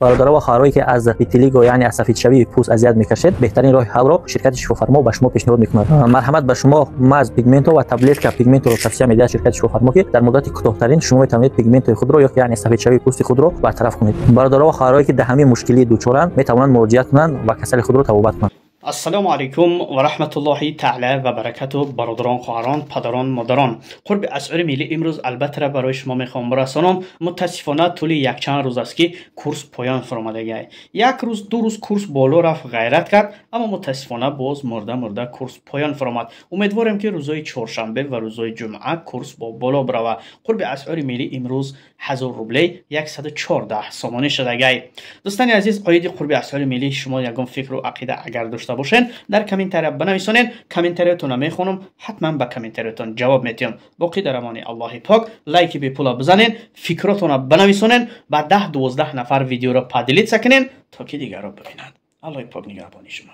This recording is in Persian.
برادرها و خواهرایی که از ویتیلیگو یعنی از سفیدشوی پوست اذیت میکشید، بهترین راه حل رو شرکت شفافرما به شما پیشنهاد میکنه. مرحمت به شما. ما از پیگمنتو و تبلیغ پیگمنتو رو توصیه میده شرکت شفافرما که در مدت کوتاه‌ترین شما میتونید پیگمنت خود رو یعنی سفیدشوی پوست خود رو برطرف کنید. برادرها و خواهرایی که در همین مشکلی دچارن میتونن مراجعه کنن و کسل خود رو تبابت کنن. السلام علیکم و رحمت الله تعالی و برکاته. برادران، خواهران، پدران، مادران، قرب اسعار ملی امروز البته را برای شما میخوام برسانم. متاسفانه طول یک چند روز است که کورس پایان فرامده. یک روز دو روز کورس بالا رفت غیرت کرد، اما متاسفانه باز مرده کورس پایان فرامد. امیدوارم که روزهای چهارشنبه و روزهای جمعه کورس با بالا بروه. قرب اسعار ملی امروز 1000 روبلی 114 سامانه شده. دوستان عزیز، آید قرب اسعار ملی شما یگان فکر و عقیده اگر داشته باشین در کامنت‌ها بنویسین. کامنت‌هاتون میخونم، حتما به کامنت‌هاتون جواب میدم. باقی در امان الله پاک. لایک به پولا بزنین، فکراتون بنویسین، بعد 10-12 نفر ویدیو را پادلیت سکنین تا که دیگر را ببینن. الله پاک نگهبان شما.